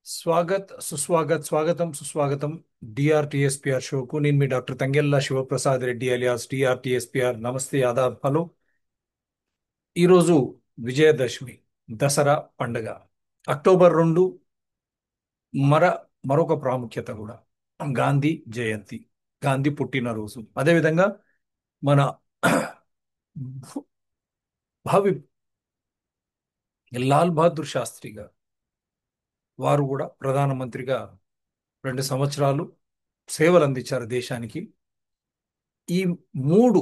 స్వాగతం సుస్వాగతం డిఆర్టీఎస్పిఆర్ షోకు. నేను మీ doctor Thangella Sivaprasad Reddy alias DRTSPR. నమస్తే, ఆదాబ్, హలో. ఈరోజు విజయదశమి, దసరా పండుగ. అక్టోబర్ 2 మర మరొక ప్రాముఖ్యత కూడా గాంధీ జయంతి, గాంధీ పుట్టినరోజు. అదేవిధంగా మన భావి లాల్ బహదూర్ శాస్త్రి గారు, వారు కూడా ప్రధానమంత్రిగా 2 సంవత్సరాలు సేవలు అందించారు దేశానికి. ఈ మూడు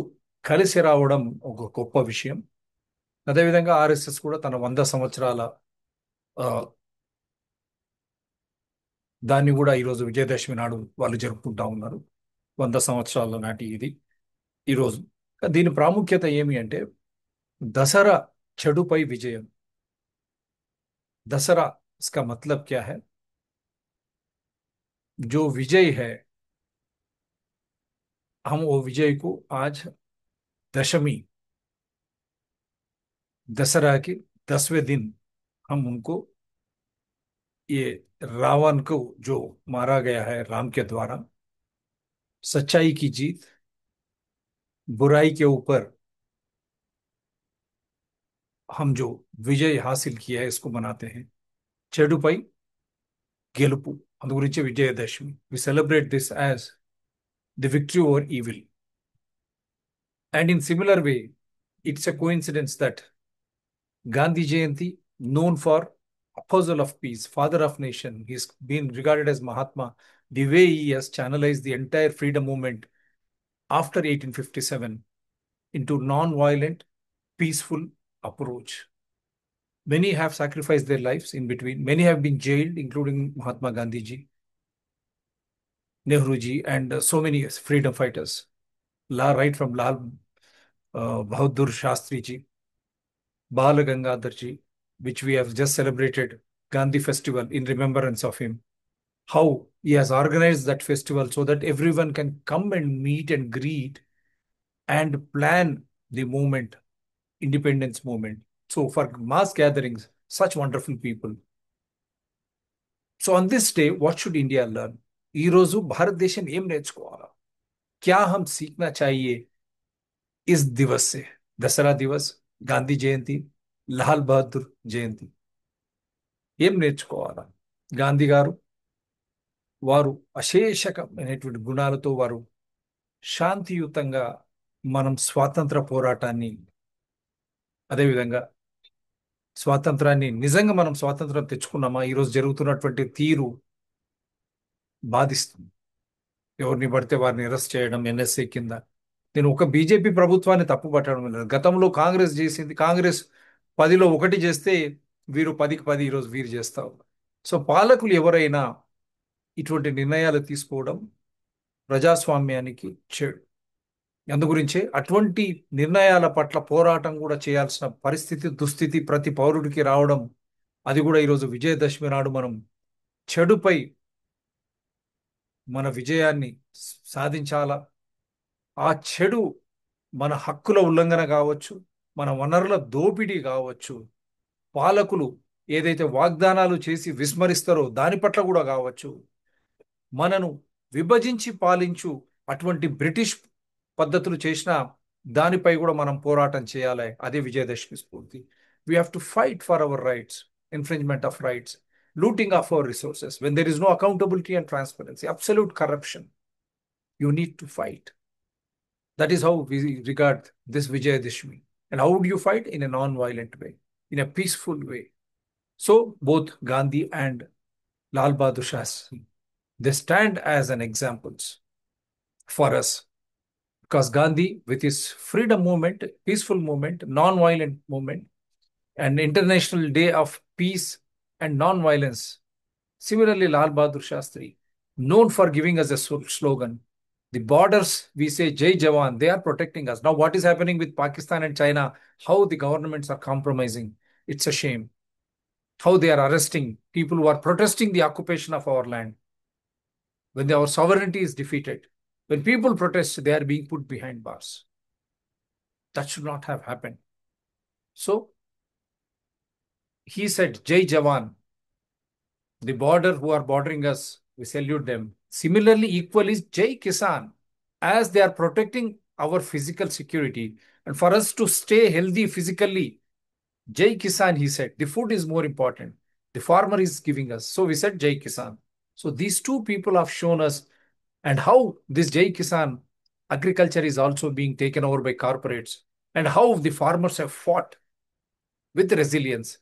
కలిసి రావడం ఒక గొప్ప విషయం. అదేవిధంగా ఆర్ఎస్ఎస్ కూడా తన 100 సంవత్సరాల ఆ, దాన్ని కూడా ఈరోజు విజయదశమి నాడు వాళ్ళు జరుపుకుంటా ఉన్నారు. 100 సంవత్సరాల నాటి ఇది ఈరోజు. దీని ప్రాముఖ్యత ఏమి అంటే, దసరా చెడుపై విజయం. दसरा इसका मतलब क्या है? जो विजय है, हम वो विजय को आज दशमी, दसरा के 10वें दिन हम उनको, ये रावण को जो मारा गया है राम के द्वारा, सच्चाई की जीत, बुराई के ऊपर हम जो विजय हासिल किया है इसको मनाते हैं. చెడుపై గెలుపు, అందు గురించి Vijayadashami. We celebrate this as the victory over evil. And in similar way, it's a coincidence that Gandhi Jayanti, known for apostle of peace, father of nation, he's been regarded as Mahatma. The way he has channelized the entire freedom movement after 1857 into non-violent, peaceful approach. Many have sacrificed their lives in between. Many have been jailed, including Mahatma Gandhi ji, Nehru ji, and so many freedom fighters. Right from Lal Bahadur Shastri ji, Bal Gangadhar ji, which we have just celebrated Gandhi festival in remembrance of him. How he has organized that festival so that everyone can come and meet and greet and plan the movement, independence movement. So for mass gatherings, such wonderful people. So on this day, what should India learn? ఈ రోజు భారతదేశం ఏం నేర్చుకోవాలా? क्या हम सीखना चाहिए इस दिवस से? దసరా దివస్, గాంధీ జయంతి, లాల్ బహదూర్ జయంతి. ఏం నేర్చుకోవాలా? గాంధీ గారు, వారు అశేషకమైనటువంటి గుణాలతో వారు శాంతియుతంగా మనం స్వాతంత్ర పోరాటాన్ని, అదేవిధంగా స్వాతంత్రాన్ని నిజంగా మనం స్వాతంత్రం తెచ్చుకున్నామా? ఈరోజు జరుగుతున్నటువంటి తీరు బాధిస్తుంది. ఎవరిని పడితే వారిని అరెస్ట్ చేయడం ఎన్ఎస్ఏ కింద. నేను ఒక బీజేపీ ప్రభుత్వాన్ని తప్పు పట్టడం లేదు. గతంలో కాంగ్రెస్ చేసింది, కాంగ్రెస్ 10లో 1 చేస్తే వీరు 10కి 10 ఈరోజు వీరు చేస్తా ఉన్నారు. సో పాలకులు ఎవరైనా ఇటువంటి నిర్ణయాలు తీసుకోవడం ప్రజాస్వామ్యానికి చెడు. అందుగురించే అటువంటి నిర్ణయాల పట్ల పోరాటం కూడా చేయాల్సిన పరిస్థితి, దుస్థితి ప్రతి పౌరుడికి రావడం, అది కూడా ఈరోజు విజయదశమి నాడు మనం చెడుపై మన విజయాన్ని సాధించాలా. ఆ చెడు మన హక్కుల ఉల్లంఘన కావచ్చు, మన వనరుల దోపిడీ కావచ్చు, పాలకులు ఏదైతే వాగ్దానాలు చేసి విస్మరిస్తారో దాని పట్ల కూడా కావచ్చు, మనను విభజించి పాలించు అటువంటి బ్రిటిష్ పద్ధతులు చేసిన దానిపై కూడా మనం పోరాటం చేయాలి. అదే విజయదశమి స్ఫూర్తి. We have to fight for hour rights, infringement of rights, looting of our resources. When there is no accountability and transparency, absolute corruption, you need to fight. That is how we regard this Vijayadashmi. And how would you fight? In a non-violent way, in a peaceful way. So both Gandhi and Lal Bahadur Shastri, they stand as an examples for us. Because Gandhi, with his freedom movement, peaceful movement, non-violent movement, and International Day of Peace and non-violence. Similarly, Lal Bahadur Shastri, known for giving us a slogan, the borders, we say Jai Jawan, they are protecting us. Now, what is happening with Pakistan and China, how the governments are compromising, it's a shame. How they are arresting people who are protesting the occupation of our land. When our sovereignty is defeated, when people protest, they are being put behind bars. That should not have happened. So, he said, Jai Jawan, The border who are bordering us, we salute them. Similarly, equal is Jai Kisan, as they are protecting our physical security. And for us to stay healthy physically, Jai Kisan, he said, the food is more important. The farmer is giving us. So we said Jai Kisan. So these two people have shown us, and how this Jai Kisan agriculture is also being taken over by corporates, and how the farmers have fought with resilience.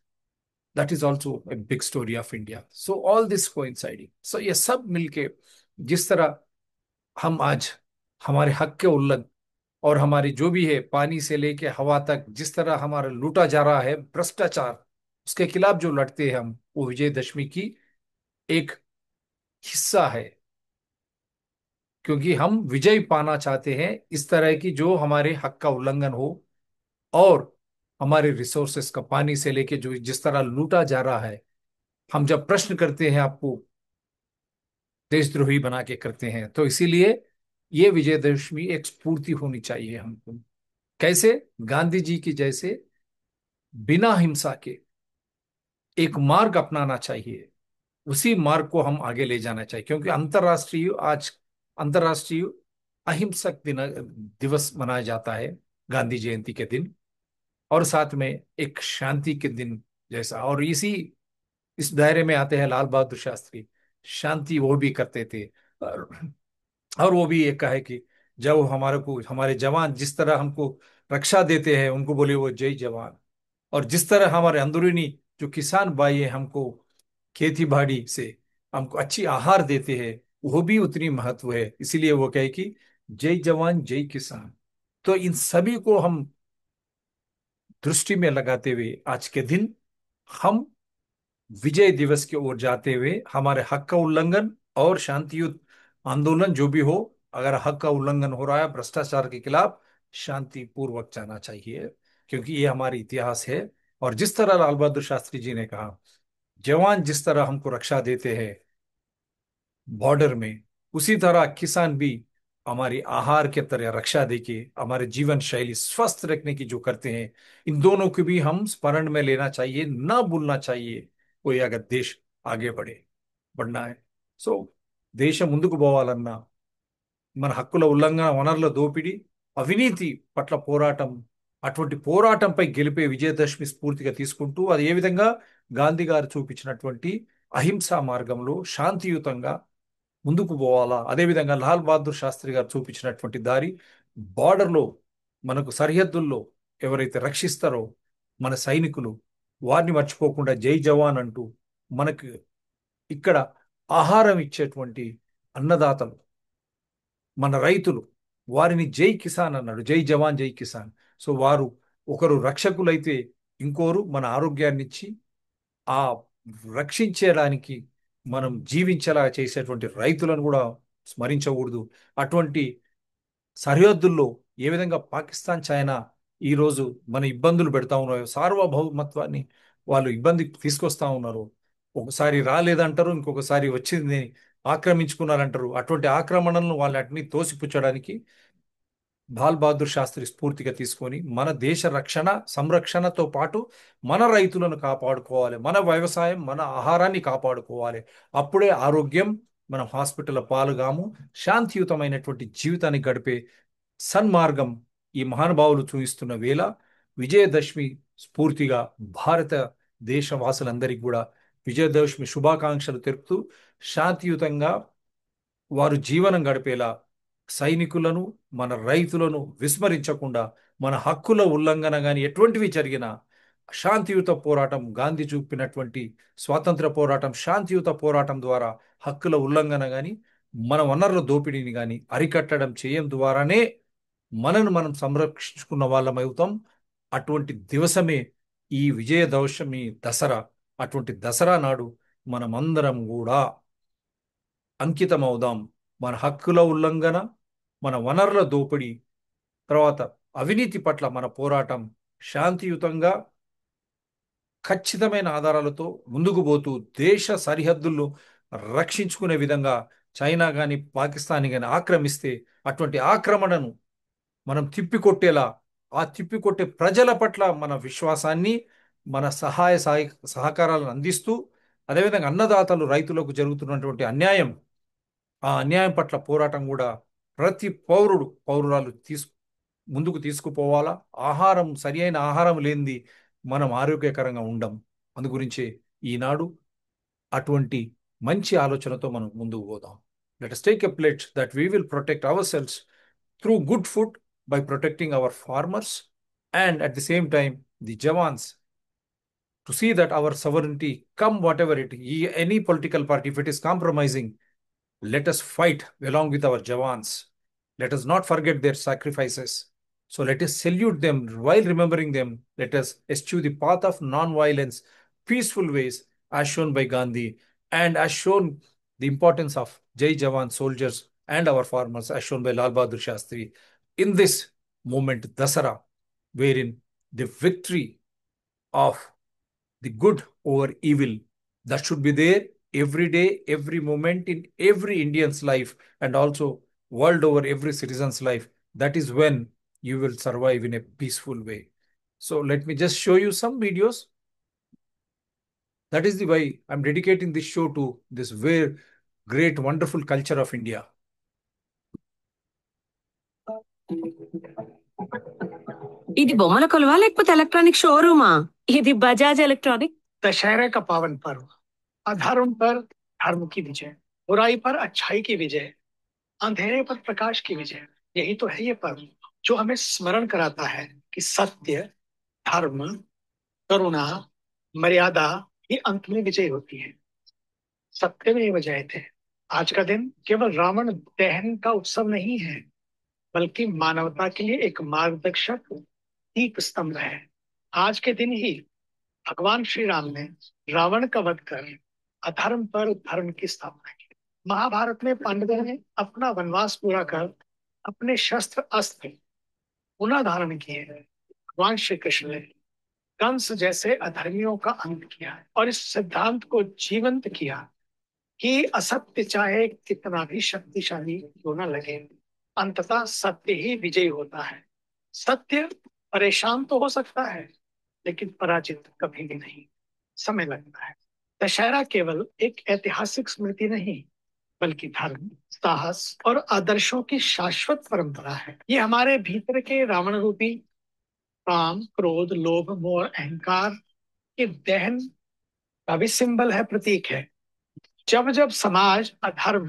That is also a big story of India. So all this coinciding. So ये सब मिलके जिस तरह हम आज हमारे हक के उल्लंघन और हमारी जो भी है पानी से लेके हवा तक जिस तरह हमारा लूटा जा रहा है भ्रष्टाचार, उसके खिलाफ जो लड़ते हैं हम, वो विजयदशमी की एक हिस्सा है, क्योंकि हम विजय पाना चाहते हैं इस तरह की जो हमारे हक का उल्लंघन हो, और हमारे रिसोर्सेस का पानी से लेके जो जिस तरह लूटा जा रहा है, हम जब प्रश्न करते हैं आपको देशद्रोही बना के करते हैं, तो इसीलिए ये विजयदशमी एक स्फूर्ति होनी चाहिए हमको। कैसे? गांधी जी की जैसे बिना हिंसा के एक मार्ग अपनाना चाहिए, उसी मार्ग को हम आगे ले जाना चाहिए, क्योंकि अंतरराष्ट्रीय अहिंसक दिवस मनाया जाता है गांधी जयंती के दिन, और साथ में एक शांति के दिन जैसा। और इस दायरे में आते हैं लाल बहादुर शास्त्री, शांति वो भी करते थे। और, और वो भी एक है कि जब हमारे को हमारे जवान जिस तरह हमको रक्षा देते हैं, उनको बोले वो जय जवान। और जिस तरह हमारे अंदरूनी जो किसान भाई है हमको खेती बाड़ी से हमको अच्छी आहार देते हैं, वो भी उतनी महत्व है। इसीलिए वो कहे कि जय जवान जय किसान। तो इन सभी को हम दृष्टि में लगाते हुए आज के दिन हम विजय दिवस की ओर जाते हुए हमारे हक का उल्लंघन और शांतियुत आंदोलन जो भी हो, अगर हक का उल्लंघन हो रहा है भ्रष्टाचार के खिलाफ, शांति पूर्वक जाना चाहिए, क्योंकि ये हमारी इतिहास है। और जिस तरह लाल बहादुर शास्त्री जी ने कहा, जवान जिस तरह हमको रक्षा देते हैं बॉर्डर में, उसी तरह किसान भी हमारी आहार के तरह रक्षा देके हमारे जीवन शैली स्वस्थ रखने की जो करते हैं, इन दोनों को भी हम स्मरण में लेना चाहिए, ना भूलना चाहिए। कोई अगर देश आगे बढ़ना है, సో దేశం ముందుకు పోవాలన్నా మన హక్కుల ఉల్లంఘన, వనరుల దోపిడీ, అవినీతి పట్ల పోరాటం, అటువంటి పోరాటంపై గెలిపే విజయదశమి స్ఫూర్తిగా తీసుకుంటూ, అది ఏ విధంగా గాంధీ గారు చూపించినటువంటి అహింసా మార్గంలో శాంతియుతంగా ముందుకు పోవాలా, అదేవిధంగా లాల్ బహదూర్ శాస్త్రి గారు చూపించినటువంటి దారి బార్డర్లో మనకు సరిహద్దుల్లో ఎవరైతే రక్షిస్తారో మన సైనికులు, వారిని మర్చిపోకుండా జై జవాన్ అంటూ మనకు ఇక్కడ ఆహారం ఇచ్చేటువంటి అన్నదాతలు, మన రైతులు, వారిని జై కిసాన్ అన్నాడు, జై జవాన్ జై కిసాన్. సో వారు ఒకరు రక్షకులైతే ఇంకోరు మన ఆరోగ్యాన్ని ఇచ్చి ఆ రక్షించడానికి మనం జీవించేలా చేసేటువంటి రైతులను కూడా స్మరించకూడదు. అటువంటి సరిహద్దుల్లో ఏ విధంగా పాకిస్తాన్, చైనా ఈరోజు మన ఇబ్బందులు పెడతా ఉన్నాయో, సార్వభౌమత్వాన్ని వాళ్ళు ఇబ్బంది తీసుకొస్తా ఉన్నారు. ఒకసారి రాలేదంటారు, ఇంకొకసారి వచ్చింది ఆక్రమించుకున్నారంటారు. అటువంటి ఆక్రమణలను వాళ్ళని తోసిపుచ్చడానికి లాల్ బహదూర్ శాస్త్రి స్ఫూర్తిగా తీసుకొని మన దేశ రక్షణ సంరక్షణతో పాటు మన రైతులను కాపాడుకోవాలి, మన వ్యవసాయం మన ఆహారాన్ని కాపాడుకోవాలి. అప్పుడే ఆరోగ్యం, మనం హాస్పిటల్ పాలుగాము, శాంతియుతమైనటువంటి జీవితాన్ని గడిపే సన్మార్గం ఈ మహానుభావులు చూపిస్తున్న వేళ విజయదశమి స్ఫూర్తిగా భారత దేశవాసులందరికీ కూడా విజయదశమి శుభాకాంక్షలు తెలుపుతూ, శాంతియుతంగా వారు జీవనం గడిపేలా సైనికులను మన రైతులను విస్మరించకుండా, మన హక్కుల ఉల్లంఘన కానీ ఎటువంటివి జరిగినా శాంతియుత పోరాటం, గాంధీ చూపినటువంటి స్వాతంత్ర పోరాటం, శాంతియుత పోరాటం ద్వారా హక్కుల ఉల్లంఘన కానీ మన వనరుల దోపిడీని కానీ అరికట్టడం చేయం ద్వారానే మనను మనం సంరక్షించుకున్న వాళ్ళం అవుతాం. అటువంటి దివసమే ఈ విజయదశమి దసరా. అటువంటి దసరా నాడు మనమందరం కూడా అంకితం అవుదాం. మన హక్కుల ఉల్లంఘన, మన వనరుల దోపిడీ, తర్వాత అవినీతి పట్ల మన పోరాటం శాంతియుతంగా ఖచ్చితమైన ఆధారాలతో ముందుకు పోతూ దేశ సరిహద్దుల్లో రక్షించుకునే విధంగా చైనా కానీ పాకిస్తాన్ కానీ ఆక్రమిస్తే అటువంటి ఆక్రమణను మనం తిప్పికొట్టేలా, ఆ తిప్పికొట్టే ప్రజల పట్ల మన విశ్వాసాన్ని, మన సహాయ సహకారాలను అందిస్తూ, అదేవిధంగా అన్నదాతలు రైతులకు జరుగుతున్నటువంటి అన్యాయం, ఆ అన్యాయం పట్ల పోరాటం కూడా ప్రతి పౌరురాలు ముందుకు తీసుకుపోవాలా. సరి అయిన ఆహారం లేనిది మనం ఆరోగ్యకరంగా ఉండం. అందు గురించి ఈనాడు అటువంటి మంచి ఆలోచనతో మనం ముందుకు పోదాం. Let us take a pledge that we will protect ourselves through good food by protecting our farmers and at the same time the Jawans, to see that our sovereignty, come whatever any political party, if it is compromising, let us fight along with our Jawans. Let us not forget their sacrifices. So let us salute them while remembering them. Let us eschew the path of non-violence, peaceful ways, as shown by Gandhi, and as shown the importance of Jai Jawan soldiers and our farmers, as shown by Lal Bahadur Shastri. In this moment, Dasara, wherein the victory of the good over evil, that should be there every day, every moment in every Indian's life, and also world over every citizen's life. That is when you will survive in a peaceful way. So let me just show you some videos. That is the way I'm dedicating this show to this very great, wonderful culture of India. ఇది బొమ్మల కొలువా లేకపోతే electronic షోరూమా? ఇది Bajaj electronic. दशहरे का पावन पर्व, अधर्म पर धर्म की विजय, बुराई पर अच्छाई की विजय, अंधेरे पर प्रकाश की विजय। यही तो है ये पर्व जो हमें स्मरण कराता है कि सत्य, धर्म, करुणा, मर्यादा ही अंत में विजय होती है। सत्य में विजय थे। आज का दिन केवल रावण दहन का उत्सव नहीं है, बल्कि मानवता के लिए एक मार्गदर्शक दीप स्तंभ है। आज के दिन ही भगवान श्री राम ने रावण का वध कर अधर्म पर धर्म की स्थापना की। महाभारत में पांडवों ने अपना वनवास पूरा कर अपने शस्त्र अस्त्र पुनः धारण किए। भगवान श्री कृष्ण ने कंस जैसे अधर्मियों का अंत किया और इस सिद्धांत को जीवंत किया कि असत्य चाहे कितना भी शक्तिशाली क्यों न लगे, अंततः सत्य ही विजयी होता है। सत्य परेशान तो हो सकता है, लेकिन पराजित कभी भी नहीं। समय लगता है। दशहरा केवल एक ऐतिहासिक स्मृति नहीं, बल्कि धर्म, साहस और आदर्शों की शाश्वत परंपरा है। ये हमारे भीतर के रावण रूपी काम, क्रोध, लोभ, मोह, अहंकार के दहन का भी सिंबल है, प्रतीक है। जब जब समाज अधर्म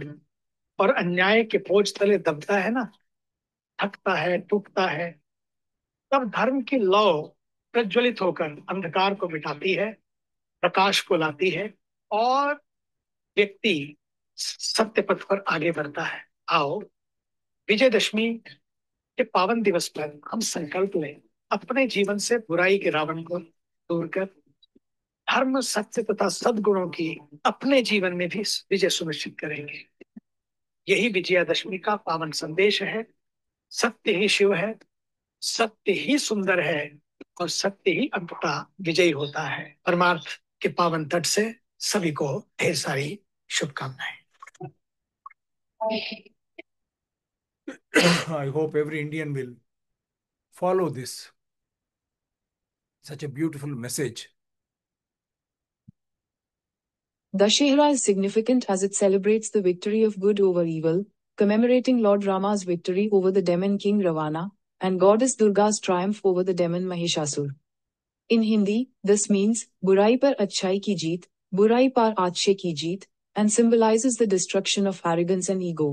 और अन्याय के बोझ तले दबता है ना, थकता है, टूटता है, तब धर्म की लौ प्रज्वलित होकर अंधकार को मिटाती है, प्रकाश को लाती है और व्यक्ति सत्य पथ पर आगे बढ़ता है। आओ विजयदशमी के पावन दिवस पर हम संकल्प लें, अपने जीवन से बुराई के रावण को दूर कर धर्म, सत्य तथा सद्गुणों की अपने जीवन में भी विजय सुनिश्चित करेंगे। यही विजयादशमी का पावन संदेश है। सत्य ही शिव है, सत्य ही सुंदर है और सत्य ही अंततः विजयी होता है। परमार्थ के पावन तट से सभी को ढेर सारी शुभकामनाएं। I hope every Indian will follow this. Such a beautiful message. Dashehra is significant as it celebrates the victory of good over evil, commemorating Lord Rama's victory over the demon king Ravana, and goddess Durga's triumph over the demon Mahishasur. In Hindi, this means बुराई पर अच्छाई की जीत, बुराई पर अच्छे की जीत, and symbolizes the destruction of arrogance and ego.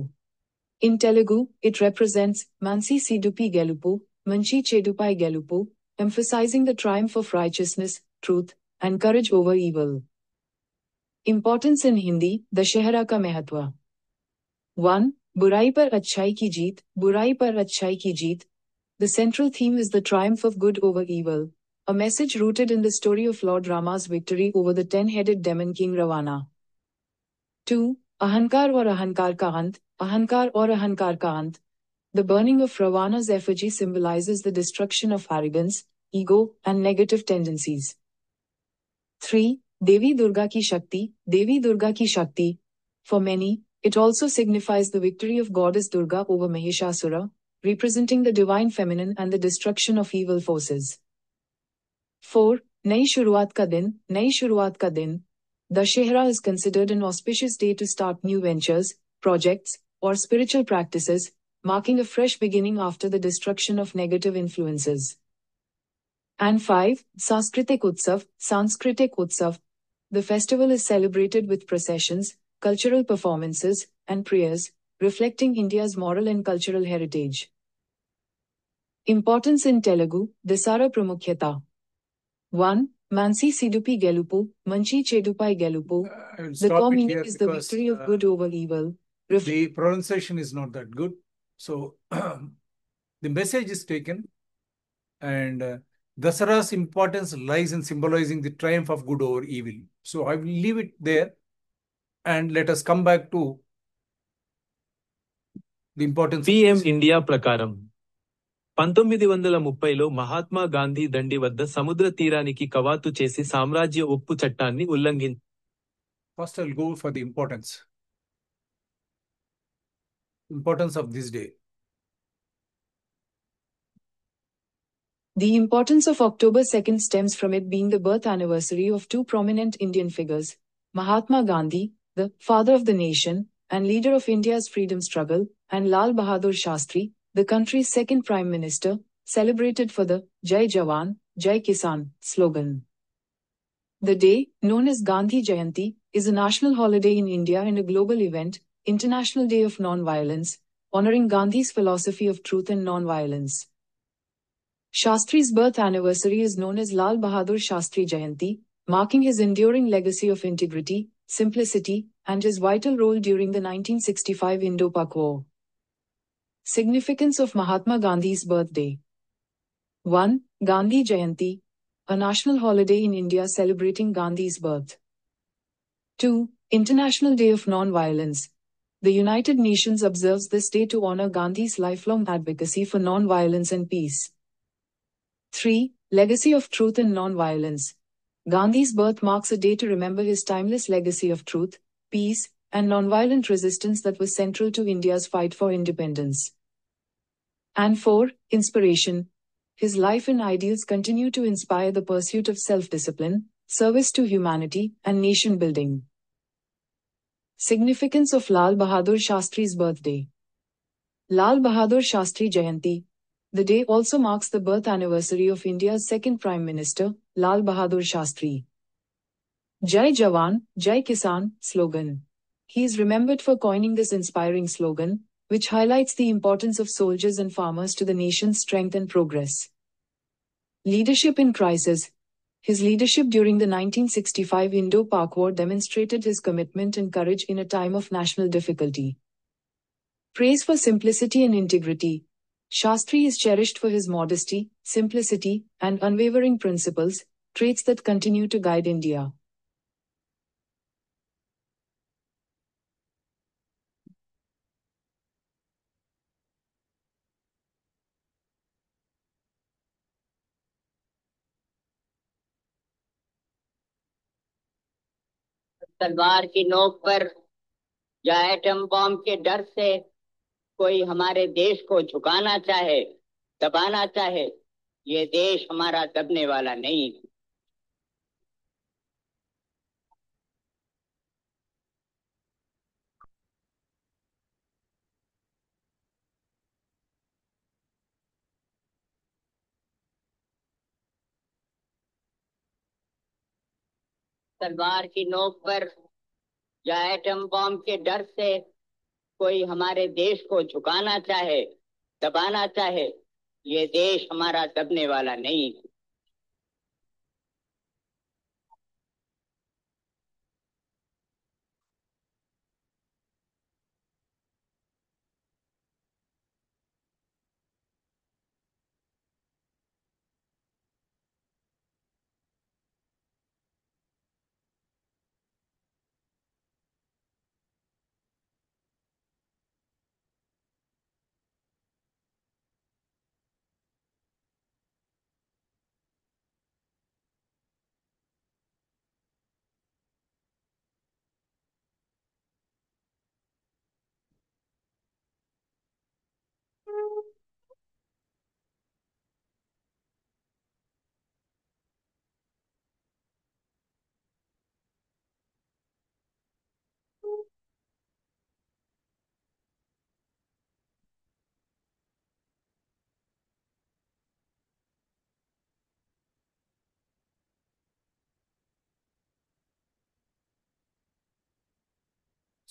In Telugu, it represents Mansi Sidupi Gelupu, Manchi Chedupai Gelupu, emphasizing the triumph of righteousness, truth, and courage over evil. Importance in Hindi, Dussehra का महत्व। 1. बुराई पर अच्छाई की जीत, बुराई पर अच्छाई की जीत. The central theme is the triumph of good over evil, a message rooted in the story of Lord Rama's victory over the 10-headed demon king Ravana. 2. अहंकार और अहंकार का अंत, अहंकार और अहंकार का अंत. The burning of Ravana's effigy symbolizes the destruction of arrogance, ego, and negative tendencies. 3. Devi Durga ki Shakti, Devi Durga ki Shakti. For many, it also signifies the victory of goddess Durga over Mahishasura, representing the divine feminine and the destruction of evil forces. 4. नई शुरुआत का दिन, नई शुरुआत का दिन. Dashehra is considered an auspicious day to start new ventures, projects, or spiritual practices, marking a fresh beginning after the destruction of negative influences. And 5. Sanskritik Utsav. The festival is celebrated with processions, cultural performances, and prayers, reflecting India's moral and cultural heritage. Importance in Telugu, Dasara Pramukhyata. 1. Mansi Sidupi Gelupu, Manchi Chedupai Gelupu. I will The stop core it meaning here is the because victory of good over evil. the pronunciation is not that good. So the message is taken, and Dasara's importance lies in symbolizing the triumph of good over evil. So I will leave it there, and let us come back to the importance of PM this. India ప్రకారం 1930లో మహాత్మా గాంధీ దండి వద్ద సముద్ర తీరానికి కవాతు చేసి సామ్రాజ్య ఉప్పు చట్టాన్ని ఉల్లంఘించారు. First, I'll go for the importance of this day. The importance of October 2nd stems from it being the birth anniversary of two prominent Indian figures, Mahatma Gandhi, the father of the nation and leader of India's freedom struggle, and Lal Bahadur Shastri, the country's second prime minister, celebrated for the Jai Jawan, Jai Kisan slogan. The day, known as Gandhi Jayanti, is a national holiday in India and a global event, International Day of Non-Violence, honoring Gandhi's philosophy of truth and non-violence. Shastri's birth anniversary is known as Lal Bahadur Shastri Jayanti, marking his enduring legacy of integrity, simplicity, and his vital role during the 1965 Indo-Pak War. Significance of Mahatma Gandhi's birthday. 1. Gandhi Jayanti, a national holiday in India celebrating Gandhi's birth. 2. International Day of Non-Violence. The United Nations observes this day to honor Gandhi's lifelong advocacy for non-violence and peace. 3. Legacy of Truth and Non-Violence. Gandhi's birth marks a day to remember his timeless legacy of truth, peace, and non-violent resistance that was central to India's fight for independence. And 4. Inspiration. His life and ideals continue to inspire the pursuit of self-discipline, service to humanity, and nation-building. Significance of Lal Bahadur Shastri's birthday. Lal Bahadur Shastri Jayanti. The day also marks the birth anniversary of India's second Prime Minister, Lal Bahadur Shastri. Jai Jawan, Jai Kisan slogan. He is remembered for coining this inspiring slogan, which highlights the importance of soldiers and farmers to the nation's strength and progress. Leadership in crisis. His leadership during the 1965 Indo-Pak War demonstrated his commitment and courage in a time of national difficulty. Praise for simplicity and integrity. Shastri is cherished for his modesty, simplicity, and unwavering principles, traits that continue to guide India. तलवार की नोक पर या atom bomb के डर से कोई हमारे देश को झुकाना चाहे, दबाना चाहे, ये देश हमारा दबने वाला नहीं है। तलवार की नोक पर या एटम बॉम्ब के डर से कोई हमारे देश को झुकाना चाहे, दबाना चाहे, ये देश हमारा दबने वाला नहीं है।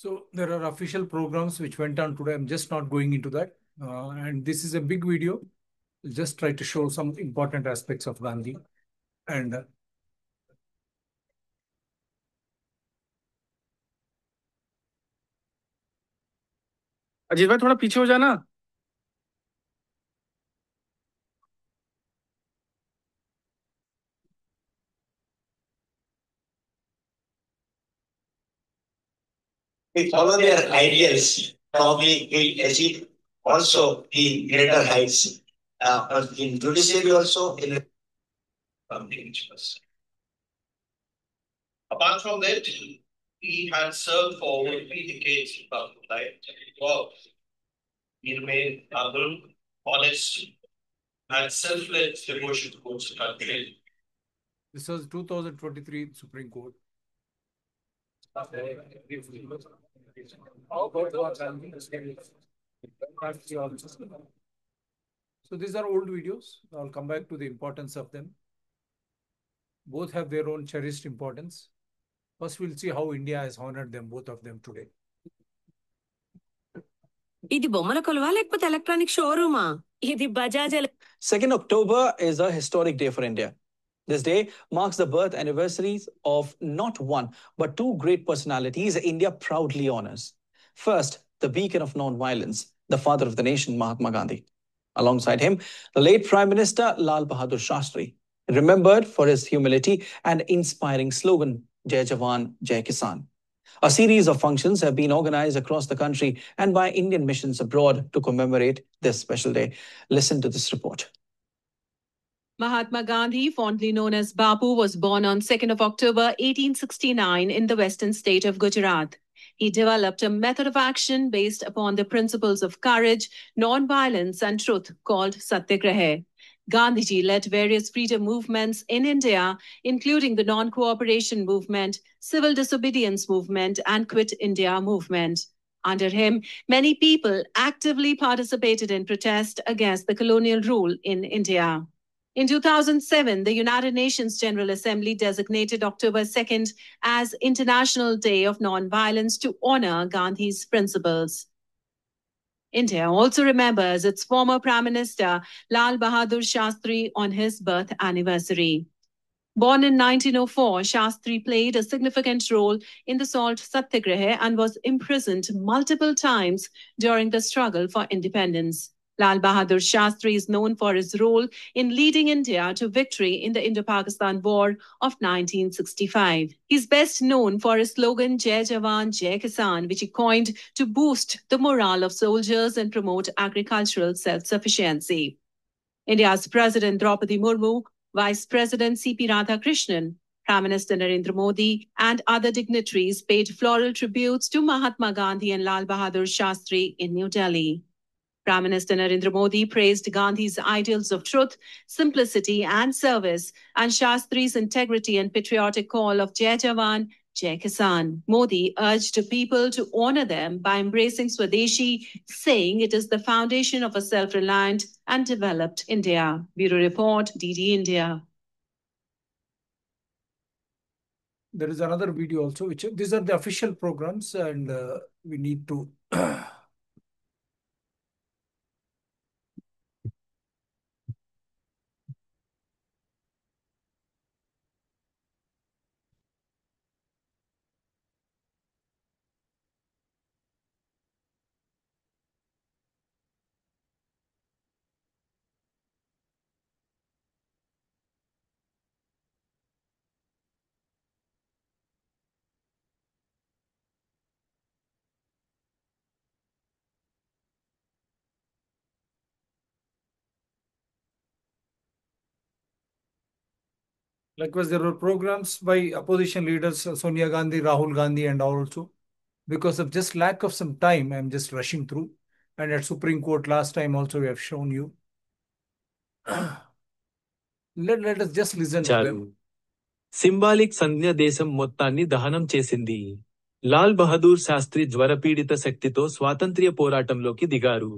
So there are official programs which went on today. I'm just not going into that. And this is a big video. I'll just try to show some important aspects of Gandhi. And Ajit भाई थोड़ा पीछे हो जाना। We follow their ideals, probably we achieve also the greater heights in judiciary also in communications. Apart from that, he had served for over 3 decades in public life. Wow. He remained humble, honest, and selfless devotion towards the country. this was 2023 Supreme Court. So these are old videos. I'll come back to the importance of them. Both have their own cherished importance. First, we'll see how India has honored them, both of them today. ఇది బొమ్మల కొలువా లేకపోతే electronic షోరూమా? ఇది Bajaj 2nd October is a historic day for India. This day marks the birth anniversaries of not one, but two great personalities India proudly honors. First, the beacon of non-violence, the father of the nation, Mahatma Gandhi. Alongside him, the late Prime Minister Lal Bahadur Shastri, remembered for his humility and inspiring slogan, Jai Jawan, Jai Kisan. A series of functions have been organized across the country and by Indian missions abroad to commemorate this special day. Listen to this report. Mahatma Gandhi, fondly known as Bapu, was born on 2nd of October 1869 in the western state of Gujarat. He developed a method of action based upon the principles of courage, non-violence and truth called Satyagraha. Gandhiji led various freedom movements in India, including the non-cooperation movement, civil disobedience movement and Quit India movement. Under him, many people actively participated in protest against the colonial rule in India. In 2007, the United Nations General Assembly designated October 2nd as International Day of Non-Violence to honor Gandhi's principles. India also remembers its former Prime Minister Lal Bahadur Shastri on his birth anniversary. Born in 1904, Shastri played a significant role in the Salt Satyagraha and was imprisoned multiple times during the struggle for independence. Lal Bahadur Shastri is known for his role in leading India to victory in the Indo-Pakistan War of 1965. He's best known for his slogan Jai Jawan, Jai Kisan, which he coined to boost the morale of soldiers and promote agricultural self-sufficiency. India's President Draupadi Murmu, Vice President C.P. Radhakrishnan, Prime Minister Narendra Modi, and other dignitaries paid floral tributes to Mahatma Gandhi and Lal Bahadur Shastri in New Delhi. Prime Minister Narendra Modi praised Gandhi's ideals of truth, simplicity, and service, and Shastri's integrity and patriotic call of Jai Jawan, Jai Kisan. Modi urged people to honor them by embracing Swadeshi, saying it is the foundation of a self-reliant and developed India. Bureau Report, DD India. There is another video also, which these are the official programs, and we need to likewise, there were programs by opposition leaders, Sonia Gandhi, Rahul Gandhi, and also. Because of just lack of some time, I'm just rushing through. And at Supreme Court last time also we have shown you. Let us just listen to them. Symbolic సంజ్ఞ దేశం మొత్తాన్ని దహనం చేసింది. లాల్ బహదూర్ శాస్త్రి జ్వరపీడిత శక్తితో స్వాతంత్ర్య పోరాటంలోకి దిగారు.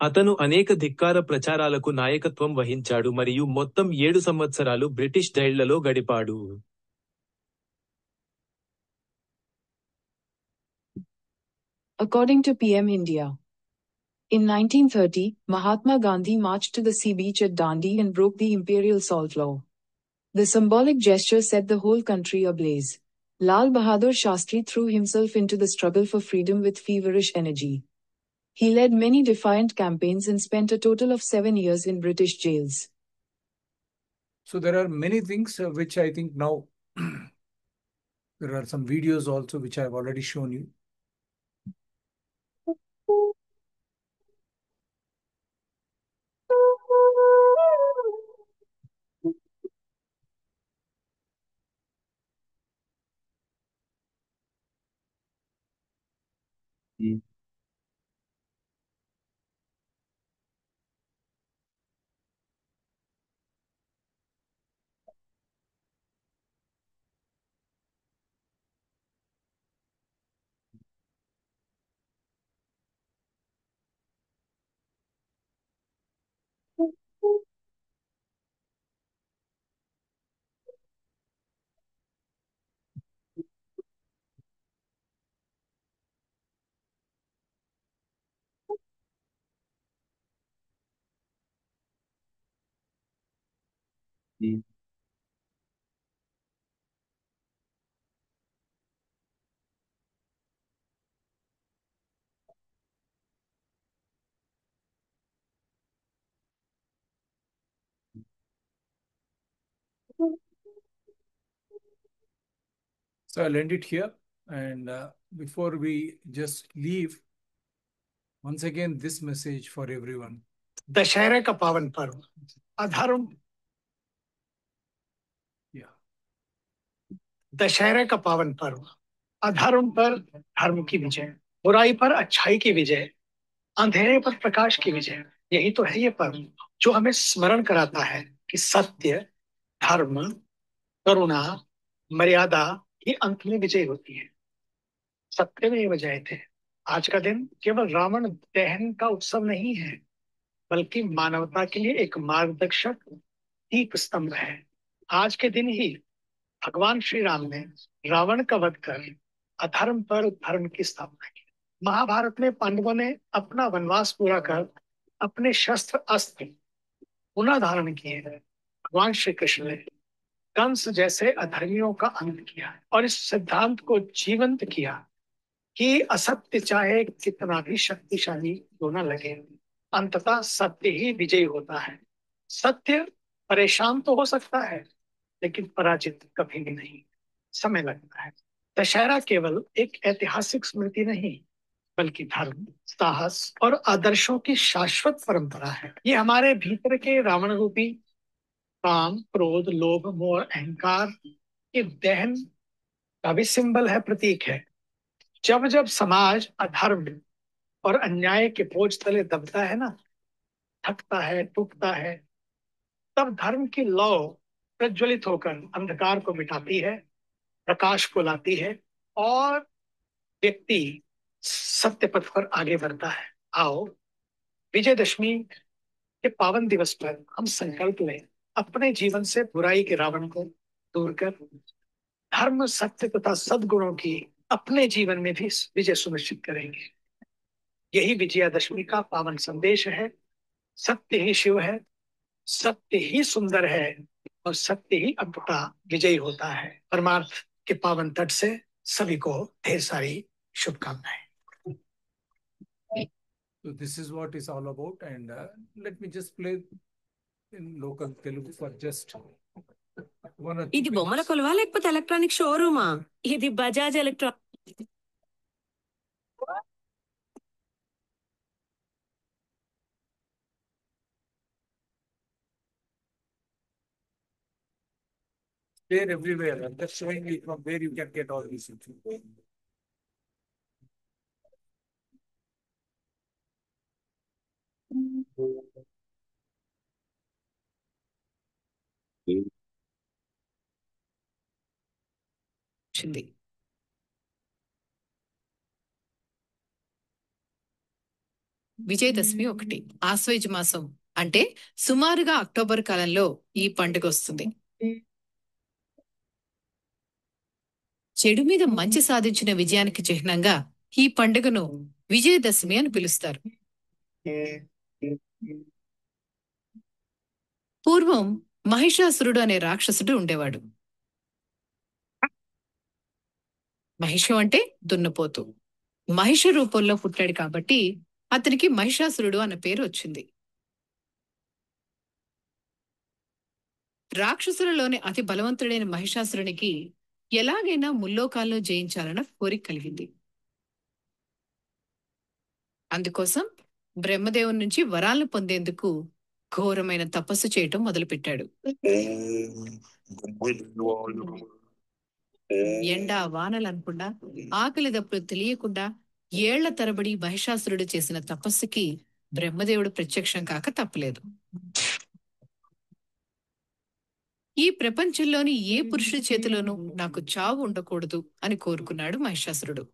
అతను అనేక ధిక్కార ప్రచారాలకు నాయకత్వం వహించాడు మరియు మొత్తం 7 సంవత్సరాలు బ్రిటిష్ జైళ్లలో గడిపాడు. according to PM India. In 1930, Mahatma Gandhi marched to the sea beach at Dandi and broke the imperial salt law. The symbolic gesture set the whole country ablaze. Lal Bahadur Shastri threw himself into the struggle for freedom with feverish energy. He led many defiant campaigns and spent a total of 7 years in British jails. So there are many things which I think now there are some videos also which I have already shown you. So I'll end it here. And before we just leave, once again, this message for everyone. दशहरे का पावन पर्व अधर्म दशहरे का पावन पर्व अधर्म पर धर्म की विजय, बुराई पर अच्छाई की विजय, अंधेरे पर प्रकाश की विजय। यही तो है ये पर्व जो हमें स्मरण कराता है कि सत्य, धर्म, करुणा, मर्यादा ही अंत में विजय होती है। सत्य में ये विजय थे। आज का दिन केवल रावण दहन का उत्सव नहीं है, बल्कि मानवता के लिए एक मार्गदर्शक दीप स्तंभ है। आज के दिन ही भगवान श्री राम ने रावण का वध कर अधर्म पर धर्म की स्थापना की। महाभारत में पांडवों ने अपना वनवास पूरा कर अपने शस्त्र अस्त्र पुनः धारण किए। भगवान श्री कृष्ण ने कंस जैसे अधर्मियों का अंत किया और इस सिद्धांत को जीवंत किया कि असत्य चाहे कितना भी शक्तिशाली क्यों न लगे, अंततः सत्य ही विजयी होता है। सत्य परेशान तो हो सकता है, लेकिन पराजित कभी भी नहीं। समय लगता है। दशहरा केवल एक ऐतिहासिक स्मृति नहीं, बल्कि धर्म, साहस और आदर्शों की शाश्वत परंपरा है। ये हमारे भीतर के रावण रूपी काम, क्रोध, लोभ, मोह, अहंकार के दहन का भी सिंबल है, प्रतीक है। जब जब समाज अधर्म और अन्याय के बोझ तले दबता है ना, थकता है, टूटता है, तब धर्म की लौ प्रज्वलित होकर अंधकार को मिटाती है, प्रकाश को लाती है और व्यक्ति सत्य पथ पर आगे बढ़ता है। आओ विजयदशमी के पावन दिवस पर हम संकल्प लें, अपने जीवन से बुराई के रावण को दूर कर धर्म, सत्य तथा सद्गुणों की अपने जीवन में भी विजय सुनिश्चित करेंगे। यही विजयादशमी का पावन संदेश है। सत्य ही शिव है, सत्य ही सुंदर है और सत्य ही अंततः विजयी होता है। परमार्थ के पावन तट से सभी को ढेर सारी शुभकामनाएं। So this is what it's all about, and let me just play in local Telugu for just 1 or 2 ఇది బొమ్మల కొలువా లేకపోతే ఎలక్ట్రానిక్ షోరూమా? ఇది Bajaj electronic. They're everywhere. I'm just showing you from where you can get all these information. వచ్చింది. విజయదశమి 1 ఆశ్వయుజ మాసం అంటే సుమారుగా October కాలంలో ఈ పండుగ వస్తుంది. చెడు మీద మంచి సాధించిన విజయానికి చిహ్నంగా ఈ పండుగను విజయదశమి అని పిలుస్తారు. పూర్వం మహిషాసురుడు అనే రాక్షసుడు ఉండేవాడు. మహిషం అంటే దున్నపోతు. మహిష రూపంలో పుట్టాడు కాబట్టి అతనికి మహిషాసురుడు అన్న పేరు వచ్చింది. రాక్షసులలోని అతి బలవంతుడైన మహిషాసురునికి ఎలాగైనా ముల్లోకాలను జయించాలన్న కోరిక కలిగింది. అందుకోసం బ్రహ్మదేవుని నుంచి వరాలను పొందేందుకు ఘోరమైన తపస్సు చేయటం మొదలుపెట్టాడు. ఎండా వానలనుకుండా, ఆకలి దప్పులు తెలియకుండా ఏళ్ల తరబడి మహిషాసురుడు చేసిన తపస్సుకి బ్రహ్మదేవుడు ప్రత్యక్షం కాక తప్పలేదు. ఈ ప్రపంచంలోని ఏ పురుషుడి చేతిలోనూ నాకు చావు ఉండకూడదు అని కోరుకున్నాడు మహిషాసురుడు.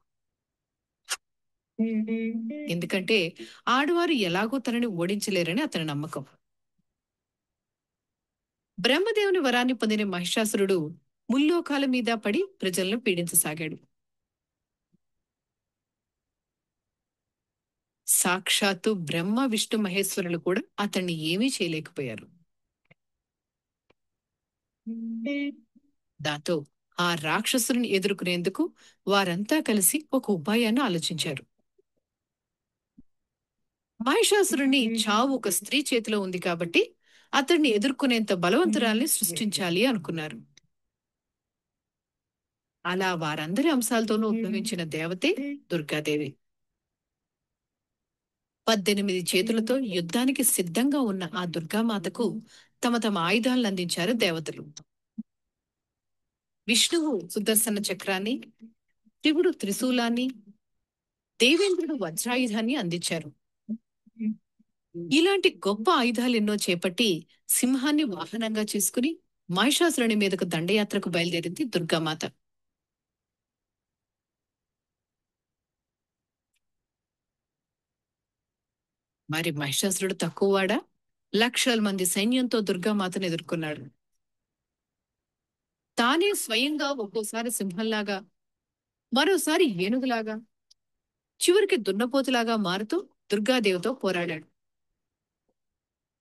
ఎందుకంటే ఆడవారు ఎలాగో తనని ఓడించలేరని అతని నమ్మకం. బ్రహ్మదేవుని వరాన్ని పొందిన మహిషాసురుడు ముల్లోకాల మీద పడి ప్రజలను పీడించసాగాడు. సాక్షాత్తు బ్రహ్మ విష్ణు మహేశ్వరులు కూడా అతన్ని ఏమీ చేయలేకపోయారు. దాంతో ఆ రాక్షసుని ఎదుర్కొనేందుకు వారంతా కలిసి ఒక ఉపాయాన్ని ఆలోచించారు. మహిషాసురుని చావు ఒక స్త్రీ చేతిలో ఉంది కాబట్టి అతన్ని ఎదుర్కొనేంత బలవంతురాల్ని సృష్టించాలి అనుకున్నారు. అలా వారందరి అంశాలతోనూ ఉద్భవించిన దేవతే దుర్గాదేవి. 18 చేతులతో యుద్ధానికి సిద్ధంగా ఉన్న ఆ దుర్గామాతకు తమ తమ ఆయుధాలను అందించారు దేవతలు. విష్ణువు సుదర్శన చక్రాన్ని, శివుడు త్రిశూలాన్ని, దేవేంద్రుడు వజ్రాయుధాన్ని అందించారు. ఇలాంటి గొప్ప ఆయుధాలెన్నో చేపట్టి సింహాన్ని వాహనంగా చేసుకుని మహిషాసురుని మీదకు దండయాత్రకు బయలుదేరింది దుర్గామాత. మరి మహిషాసురుడు తక్కువవాడా? లక్షల మంది సైన్యంతో దుర్గామాతను ఎదుర్కొన్నాడు. తానే స్వయంగా ఒక్కోసారి సింహంలాగా, మరోసారి ఏనుగులాగా, చివరికి దున్నపోతులాగా మారుతూ దుర్గాదేవితో పోరాడాడు.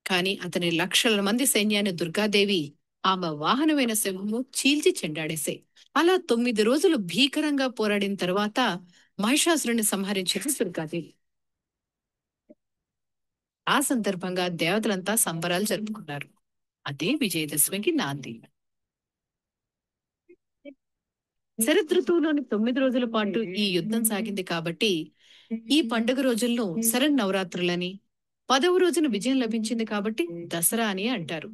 కాని అతని లక్షల మంది సైన్యాన్ని దుర్గాదేవి ఆమె వాహనమైన సింహము చీల్చి చెండాడేశాయి. అలా 9 రోజులు భీకరంగా పోరాడిన తర్వాత మహిషాసురుని సంహరించింది దుర్గాదేవి. ఆ సందర్భంగా దేవతలంతా సంబరాలు జరుపుకున్నారు. అదే విజయదశమికి నాంది. శరదృతువులోని 9 రోజుల పాటు ఈ యుద్ధం సాగింది కాబట్టి ఈ పండుగ రోజుల్లో శరన్నవరాత్రులని, 10వ రోజున విజయం లభించింది కాబట్టి దసరా అని అంటారు.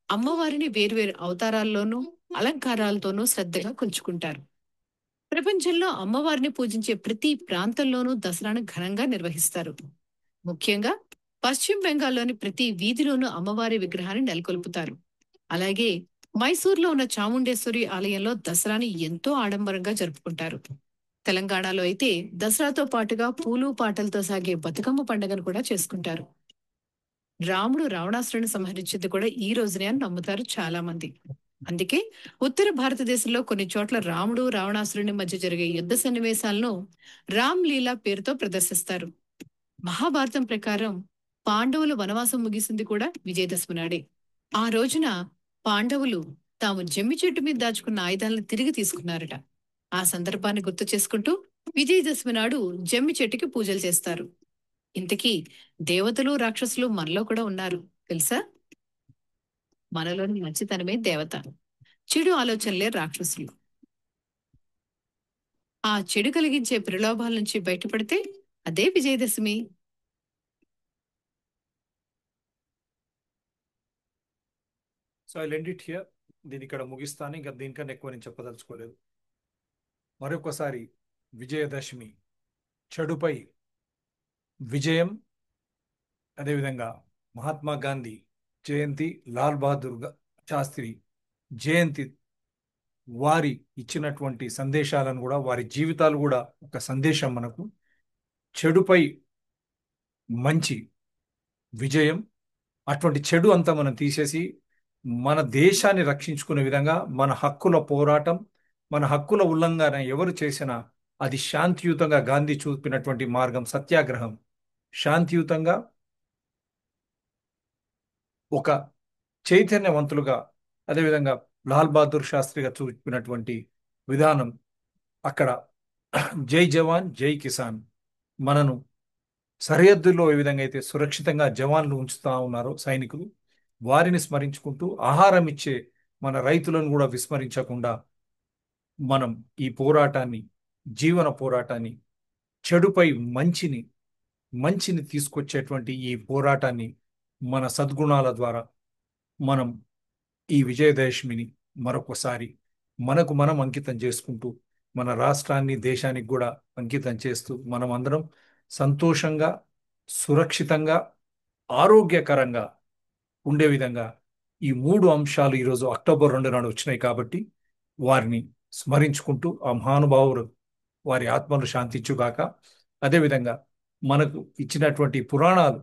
అమ్మవారిని వేర్వేరు అవతారాల్లోనూ అలంకారాలతోనూ శ్రద్ధగా కొలుచుకుంటారు. ప్రపంచంలో అమ్మవారిని పూజించే ప్రతి ప్రాంతంలోనూ దసరాను ఘనంగా నిర్వహిస్తారు. ముఖ్యంగా పశ్చిమ బెంగాల్లోని ప్రతి వీధిలోనూ అమ్మవారి విగ్రహాన్ని నెలకొల్పుతారు. అలాగే మైసూర్లో ఉన్న చాముండేశ్వరి ఆలయంలో దసరాని ఎంతో ఆడంబరంగా జరుపుకుంటారు. తెలంగాణలో అయితే దసరాతో పాటుగా పూలు పాటలతో సాగే బతుకమ్మ పండుగను కూడా చేసుకుంటారు. రాముడు రావణాసురుని సంహరించింది కూడా ఈ రోజునే అని నమ్ముతారు చాలా మంది. అందుకే ఉత్తర భారతదేశంలో కొన్ని చోట్ల రాముడు రావణాసురుని మధ్య జరిగే యుద్ధ సన్నివేశాలను రామ్ లీలా పేరుతో ప్రదర్శిస్తారు. మహాభారతం ప్రకారం పాండవులు వనవాసం ముగిసింది కూడా విజయదశమి నాడే. ఆ రోజున పాండవులు తాము జమ్మి చెట్టు మీద దాచుకున్న ఆయుధాలను తిరిగి తీసుకున్నారట. ఆ సందర్భాన్ని గుర్తు చేసుకుంటూ విజయదశమి నాడు జమ్మి చెట్టుకి పూజలు చేస్తారు. ఇంతకీ దేవతలు రాక్షసులు మనలో కూడా ఉన్నారు తెలుసా? మనలోని మంచితనమే దేవత, చెడు ఆలోచనలే రాక్షసులు. ఆ చెడు కలిగించే ప్రలోభాల నుంచి బయటపడితే అదే Vijayadashami. So I lend it here. దీని ఇక్కడ ముగిస్తాను. ఇంకా దీనికన్నా ఎక్కువ నేను చెప్పదలుచుకోలేదు. మరొకసారి విజయదశమి, చెడుపై విజయం, అదేవిధంగా మహాత్మా గాంధీ జయంతి, లాల్ బహదూర్ శాస్త్రి జయంతి, వారి ఇచ్చినటువంటి సందేశాలను కూడా, వారి జీవితాలు కూడా ఒక సందేశం మనకు. చెడుపై మంచి విజయం, అటువంటి చెడు అంతా మనం తీసేసి మన దేశాన్ని రక్షించుకునే విధంగా మన హక్కుల పోరాటం, మన హక్కుల ఉల్లంఘన ఎవరు చేసినా అది శాంతియుతంగా గాంధీ చూపినటువంటి మార్గం సత్యాగ్రహం. శాంతియుతంగా ఒక చైతన్యవంతులుగా, అదేవిధంగా లాల్ బహదూర్ శాస్త్రిగా చూపినటువంటి విధానం అక్కడ జై జవాన్ జై కిసాన్. మనను సరిహద్దుల్లో ఏ విధంగా అయితే సురక్షితంగా జవాన్లు ఉంచుతా ఉన్నారో సైనికులు, వారిని స్మరించుకుంటూ ఆహారం ఇచ్చే మన రైతులను కూడా విస్మరించకుండా మనం ఈ పోరాటాన్ని, జీవన పోరాటాన్ని, చెడుపై మంచిని తీసుకొచ్చేటువంటి ఈ పోరాటాన్ని మన సద్గుణాల ద్వారా మనం ఈ విజయదశమిని మరొకసారి మనకు మనం అంకితం చేసుకుంటూ, మన రాష్ట్రాన్ని, దేశానికి కూడా అంకితం చేస్తూ, మనం అందరం సంతోషంగా, సురక్షితంగా, ఆరోగ్యకరంగా ఉండే విధంగా ఈ 3 అంశాలు ఈరోజు అక్టోబర్ 2 నాడు వచ్చినాయి కాబట్టి వారిని స్మరించుకుంటూ ఆ మహానుభావులు వారి ఆత్మలు శాంతించుగాక. అదేవిధంగా మనకు ఇచ్చినటువంటి పురాణాలు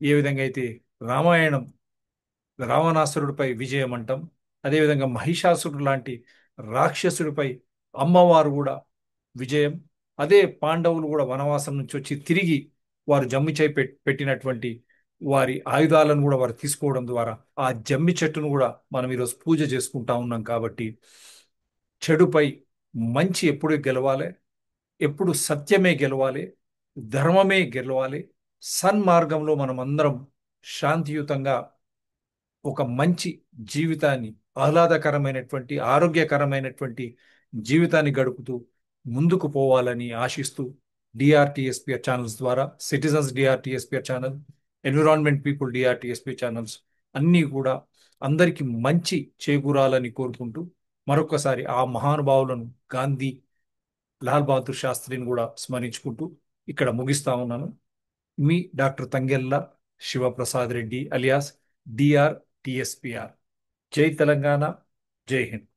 ఏ విధంగా అయితే రామాయణం రావణాసురుడిపై విజయం అంటాం, అదేవిధంగా మహిషాసురుడు లాంటి రాక్షసుడిపై అమ్మవారు కూడా విజయం, అదే పాండవులు కూడా వనవాసం నుంచి వచ్చి తిరిగి వారు జమ్మి చేయి పెట్టినటువంటి వారి ఆయుధాలను కూడా వారు తీసుకోవడం ద్వారా ఆ జమ్మి చెట్టును కూడా మనం ఈరోజు పూజ చేసుకుంటా ఉన్నాం. కాబట్టి చెడుపై మంచి ఎప్పుడు గెలవాలి, ఎప్పుడు సత్యమే గెలవాలి, ధర్మమే గెలవాలి. సన్మార్గంలో మనం అందరం శాంతియుతంగా ఒక మంచి జీవితాన్ని, ఆహ్లాదకరమైనటువంటి, ఆరోగ్యకరమైనటువంటి జీవితాన్ని గడుపుతూ ముందుకు పోవాలని ఆశిస్తూ డిఆర్టీఎస్పిఆర్ ఛానల్స్ ద్వారా, citizens DRTSPR channel, environment people DRTSP channels అన్నీ కూడా అందరికీ మంచి చేకూరాలని కోరుకుంటూ మరొకసారి ఆ మహానుభావులను గాంధీ, లాల్ బహదూర్ శాస్త్రిని కూడా స్మరించుకుంటూ ఇక్కడ ముగిస్తా ఉన్నాను. మీ doctor Thangella Sivaprasad Reddy alias DRTSPR. జై తెలంగాణ, జై హింద్.